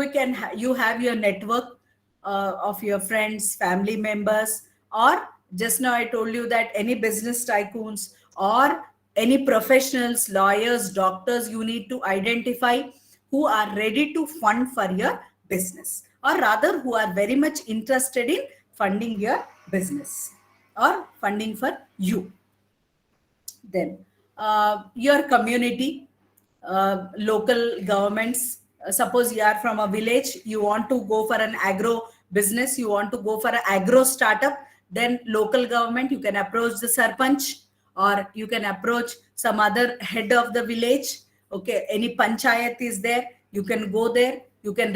have your network of your friends, family members, or just now I told you that any business tycoons or any professionals, lawyers, doctors, you need to identify who are ready to fund for your business, or rather who are very much interested in funding your business or funding for you. Then your community, local governments. Suppose you are from a village, you want to go for an agro business, you want to go for an agro startup, then local government, you can approach the sarpanch, or you can approach some other head of the village. Okay, any panchayat is there, you can go there, you can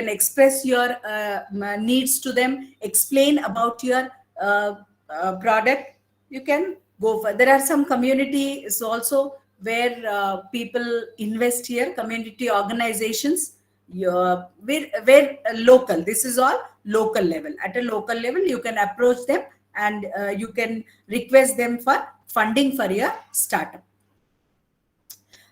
express your needs to them, explain about your product. You can go for, there are some communities also where people invest here, community organizations, where local, this is all local level. At a local level, you can approach them and you can request them for funding for your startup.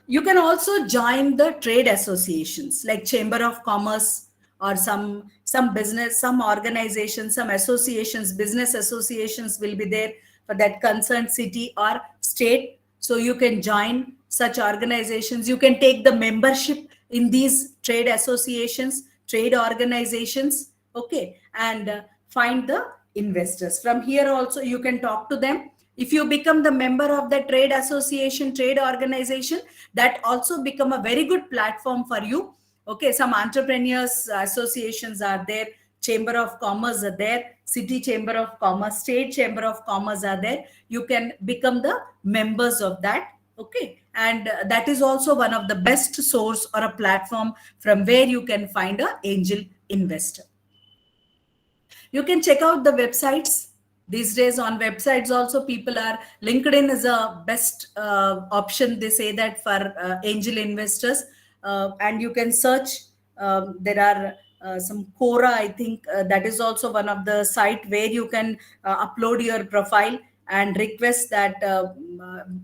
You can also join the trade associations like Chamber of Commerce or some business, some organizations, some associations, business associations will be there for that concerned city or state. So you can join such organizations. You can take the membership in these trade associations, trade organizations, okay, and find the investors. From here also you can talk to them. If you become the member of the trade association, trade organization, that also become a very good platform for you. Okay, some entrepreneurs associations are there, Chamber of Commerce are there, City Chamber of Commerce, State Chamber of Commerce are there. You can become the members of that. Okay, and that is also one of the best source or a platform from where you can find an angel investor. You can check out the websites. These days on websites also people are, LinkedIn is a best option, they say that, for angel investors. And you can search, there are some Quora, I think that is also one of the site where you can upload your profile and request that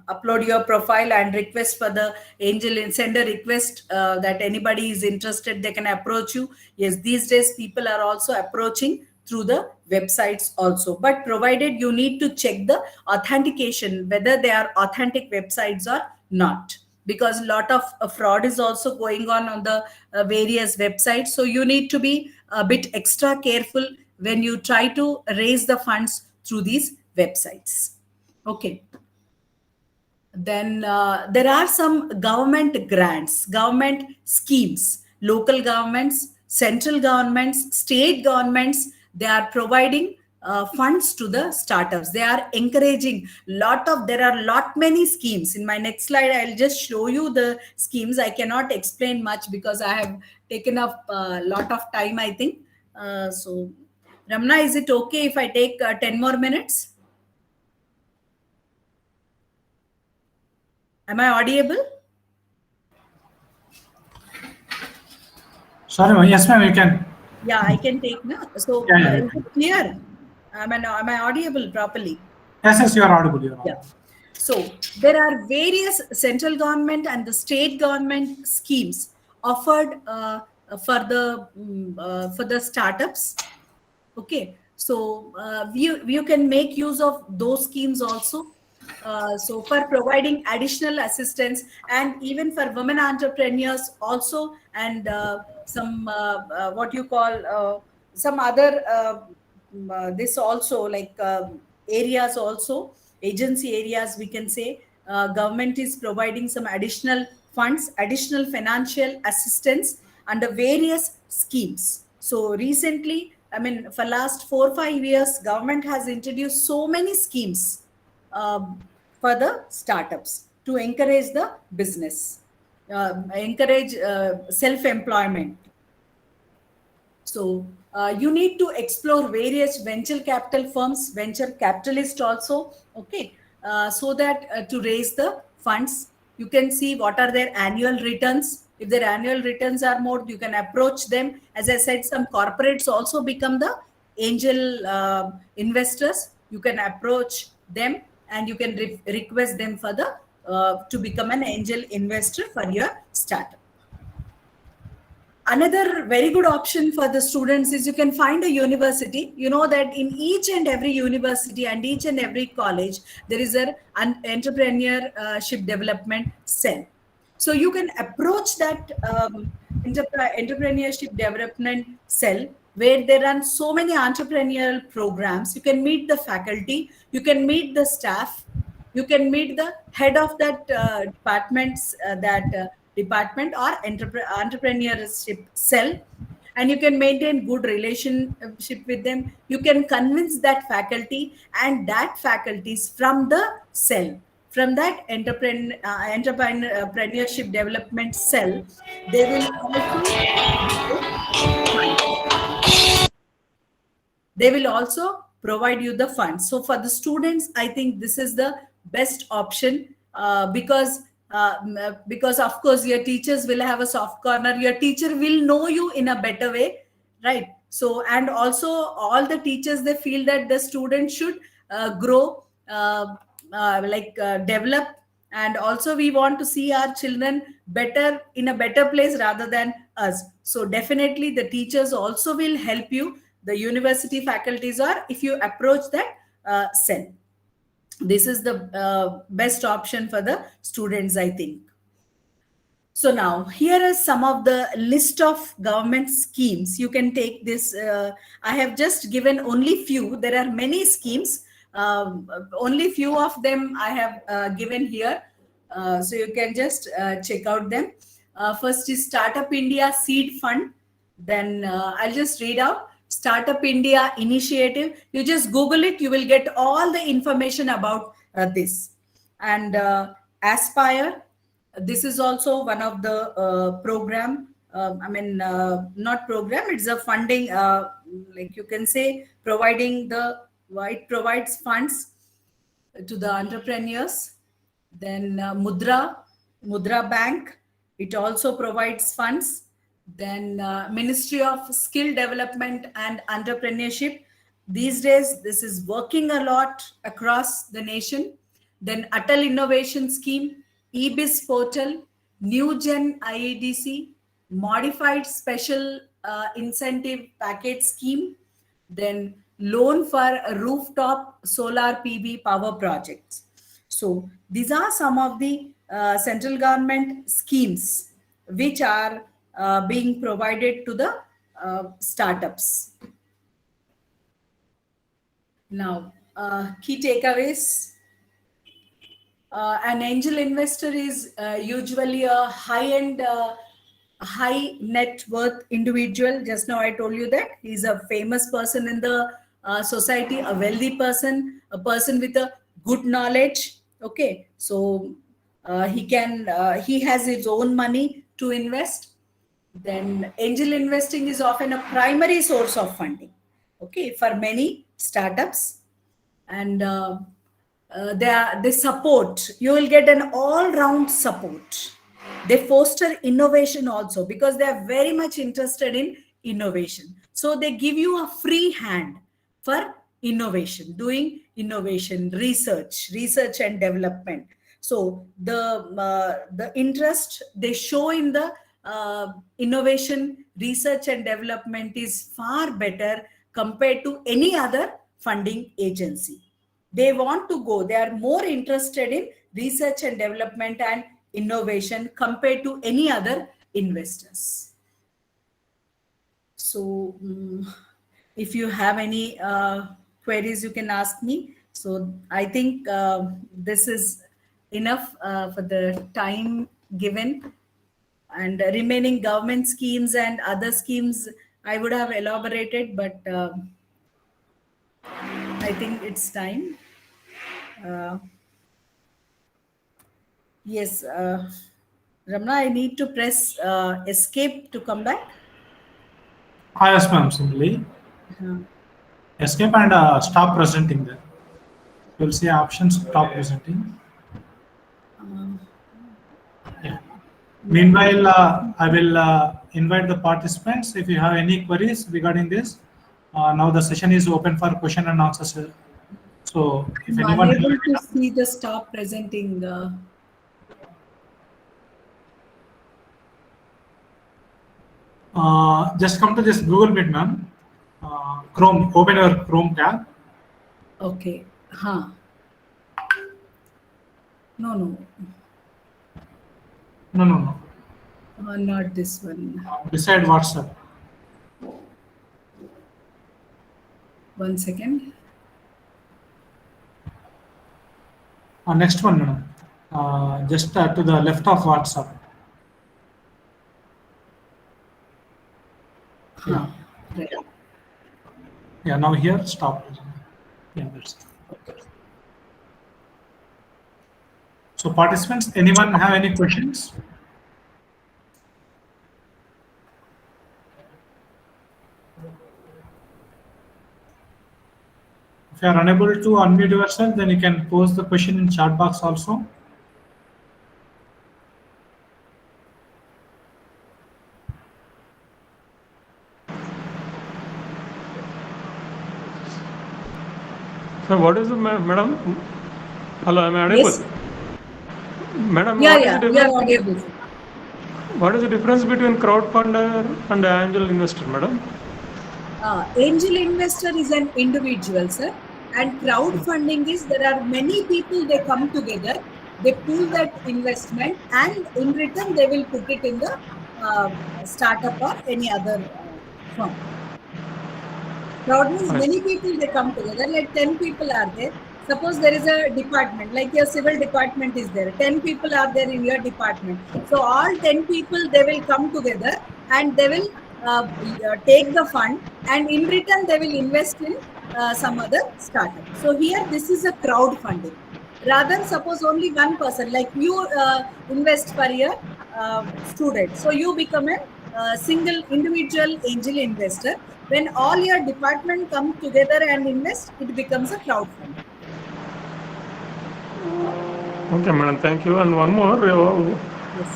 upload your profile and request for the angel and send a request that anybody is interested, they can approach you. Yes, these days people are also approaching through the websites also, but provided you need to check the authentication whether they are authentic websites or not, because a lot of fraud is also going on the various websites. So you need to be a bit extra careful when you try to raise the funds through these websites. Okay. Then there are some government grants, government schemes, local governments, central governments, state governments, they are providing funds to the startups. They are encouraging there are many schemes. In my next slide, I'll just show you the schemes. I cannot explain much because I have taken up a lot of time, I think. So Ramna, is it okay if I take 10 more minutes? Am I audible? Sorry, ma'am. Yes, ma'am, you can. Yeah, I can take now. So Yeah. is it clear? Am I audible properly? Yes, you are audible. You are audible. Yeah. So there are various central government and the state government schemes offered for the startups. Okay, so you can make use of those schemes also. So for providing additional assistance, and even for women entrepreneurs also, and some what you call some other this also, like areas also, agency areas, we can say. Government is providing some additional funds, additional financial assistance under various schemes. So recently, I mean, for last 4 or 5 years, government has introduced so many schemes for the startups to encourage the business, encourage self-employment. So you need to explore various venture capital firms, venture capitalists also, okay, so that to raise the funds. You can see what are their annual returns. If their annual returns are more, you can approach them. As I said, some corporates also become the angel investors. You can approach them and you can request them for the to become an angel investor for your startup. Another very good option for the students is you can find a university. You know that in each and every university and each and every college, there is an entrepreneurship development cell. So you can approach that entrepreneurship development cell where there are so many entrepreneurial programs. You can meet the faculty, you can meet the staff, you can meet the head of that department or entrepreneurship cell, and you can maintain good relationship with them. You can convince that faculty, and that faculties from the cell, from that entrepreneurship development cell, they will also provide you the funds. So for the students, I think this is the best option because of course your teachers will have a soft corner. Your teacher will know you in a better way, right? So, and also all the teachers, they feel that the student should grow, develop, and also we want to see our children better, in a better place rather than us. So definitely the teachers also will help you, the university faculties, or if you approach that cell. This is the best option for the students, I think. So now here are some of the list of government schemes. You can take this. I have just given only few. There are many schemes. Only few of them I have given here. So you can just check out them. First is Startup India Seed Fund. Then I'll just read out. Startup India Initiative. You just Google it. You will get all the information about this. And Aspire. This is also one of the program. Not program. It's a funding. Like you can say, it provides funds to the entrepreneurs. Then Mudra Bank. It also provides funds. Then Ministry of Skill Development and Entrepreneurship. These days, this is working a lot across the nation. Then Atal Innovation Scheme, EBIS portal, New Gen IEDC, Modified Special Incentive Package Scheme, then loan for rooftop solar PV power projects. So these are some of the central government schemes which are being provided to the startups. Now, key takeaways. An angel investor is usually a high-end, high net worth individual. Just now I told you that he's a famous person in the society, a wealthy person, a person with a good knowledge. Okay, so he has his own money to invest. Then angel investing is often a primary source of funding, okay, for many startups. And they support, you will get an all-round support. They foster innovation also because they are very much interested in innovation. So they give you a free hand for innovation, doing innovation, research and development. So the interest they show in the innovation, research and development is far better compared to any other funding agency. They want to go, they are more interested in research and development and innovation compared to any other investors. So if you have any queries, you can ask me. So I think this is enough for the time given. And remaining government schemes and other schemes, I would have elaborated, but I think it's time. Yes, Ramna, I need to press escape to come back. Yes, ma'am. Simply escape and stop presenting there. You'll see options stop presenting. Yeah. Meanwhile, I will invite the participants. If you have any queries regarding this, now the session is open for question and answers. So if I'm anyone unable to see the stop presenting. Just come to this Google Meet, ma'am. Chrome, open your Chrome tab. Okay. Huh. No. No. Not this one. Beside WhatsApp. 1 second. Next one, madam. Just to the left of WhatsApp. Huh. Right. Yeah, now here, stop. Yeah, that's it. So participants, anyone have any questions? If you are unable to unmute yourself, then you can post the question in chat box also. So what is the madam? Hello, am I audible? Yes. Madam, Yeah, you are audible. what is the difference between crowdfunder and angel investor, madam? Angel investor is an individual, sir, and crowdfunding is there are many people, they come together, they pool that investment, and in return they will put it in the startup or any other firm. Crowd means many people, they come together, like 10 people are there. Suppose there is a department, like your civil department is there, 10 people are there in your department. So all 10 people, they will come together and they will take the fund, and in return they will invest in some other startup. So here this is a crowdfunding. Rather, suppose only one person, like you invest for your student, so you become a single individual angel investor. When all your department come together and invest, it becomes a crowdfunding. Okay, madam, thank you. And one more. Yes.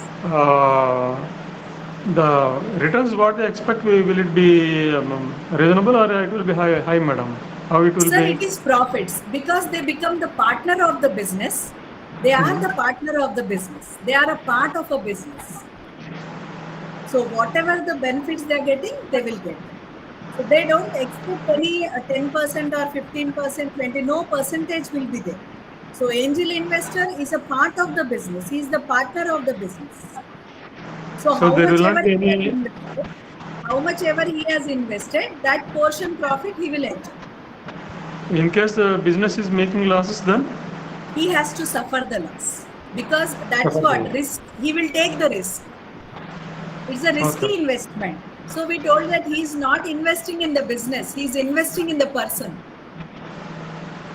the returns what they expect, will it be reasonable or it will be high, madam? How it will Sir, be? it is profits because they become the partner of the business. They are the partner of the business. They are a part of a business. So whatever the benefits they are getting, they will get them. So they don't expect any 10% or 15%, 20, no percentage will be there. So angel investor is a part of the business. He is the partner of the business. So So how there much will ever not be he has any. invested, how much ever he has invested, that portion profit he will enjoy. In case the business is making losses, then He has to suffer the loss because that's Suffer the what loss. risk. He will take the risk. It's a risky Okay. investment. So we told that he's not investing in the business. He's investing in the person.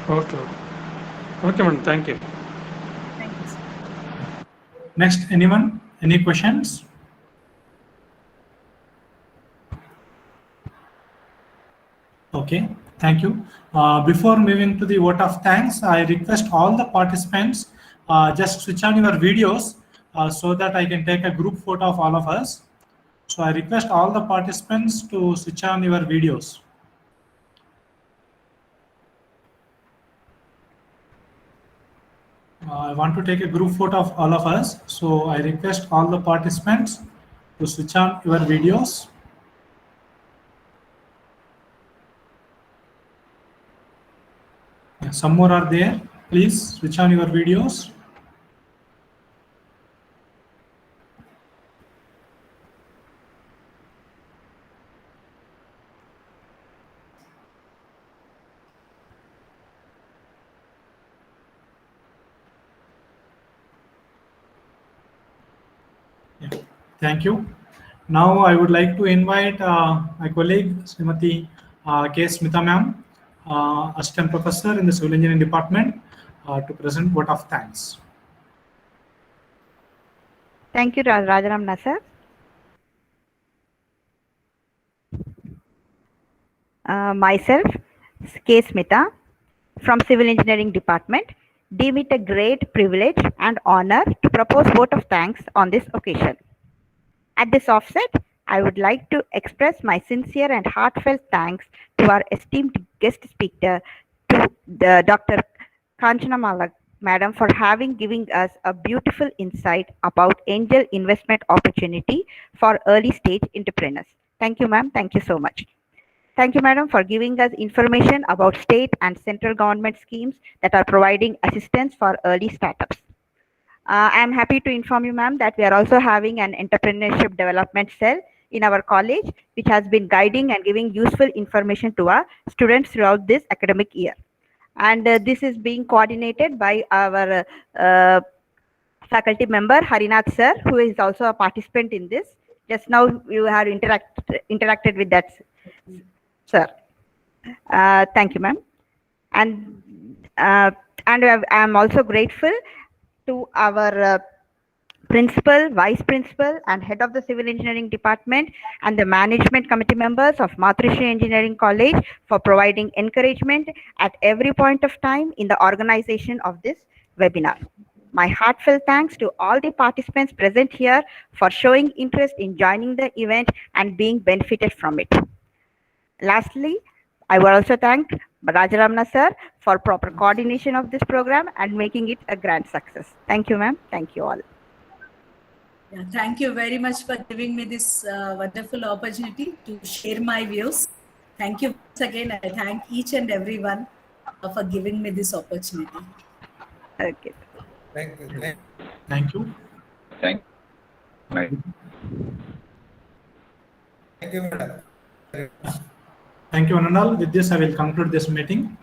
Okay. Okay, madam. Thank you. Thank you, sir. Next, anyone? Any questions? Okay, thank you. Before moving to the vote of thanks, I request all the participants just switch on your videos so that I can take a group photo of all of us. So I request all the participants to switch on your videos. I want to take a group photo of all of us. So I request all the participants to switch on your videos. Some more are there. Please switch on your videos. Yeah. Thank you. Now I would like to invite my colleague, Srimati K. Smita ma'am, Assistant Professor in the Civil Engineering Department, to present vote of thanks. Thank you, Rajaramna sir. Myself, K. Smita, from Civil Engineering Department, deem it a great privilege and honor to propose vote of thanks on this occasion. At this offset, I would like to express my sincere and heartfelt thanks to our esteemed guest speaker, to the Dr. Kanchana Malak Madam, for giving us a beautiful insight about angel investment opportunity for early stage entrepreneurs. Thank you, ma'am. Thank you so much. Thank you, madam, for giving us information about state and central government schemes that are providing assistance for early startups. I am happy to inform you, ma'am, that we are also having an entrepreneurship development cell in our college, which has been guiding and giving useful information to our students throughout this academic year. And this is being coordinated by our faculty member, Harinath sir, who is also a participant in this. Just now you have interacted with that, sir. Thank you, ma'am. And I'm also grateful to our principal, vice principal, and head of the civil engineering department and the management committee members of Matrishi Engineering College for providing encouragement at every point of time in the organization of this webinar. My heartfelt thanks to all the participants present here for showing interest in joining the event and being benefited from it. Lastly, I would also thank Rajaramna sir for proper coordination of this program and making it a grand success. Thank you, ma'am. Thank you all. Yeah, thank you very much for giving me this wonderful opportunity to share my views. Thank you once again. I thank each and everyone for giving me this opportunity. Okay. Thank you. Thank you. Thank you. Thank you, madam. Thank you, Anandal. With this, I will conclude this meeting.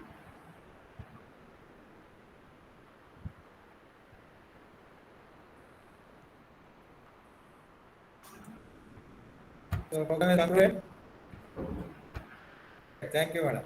So, program is concluded. Thank you, madam.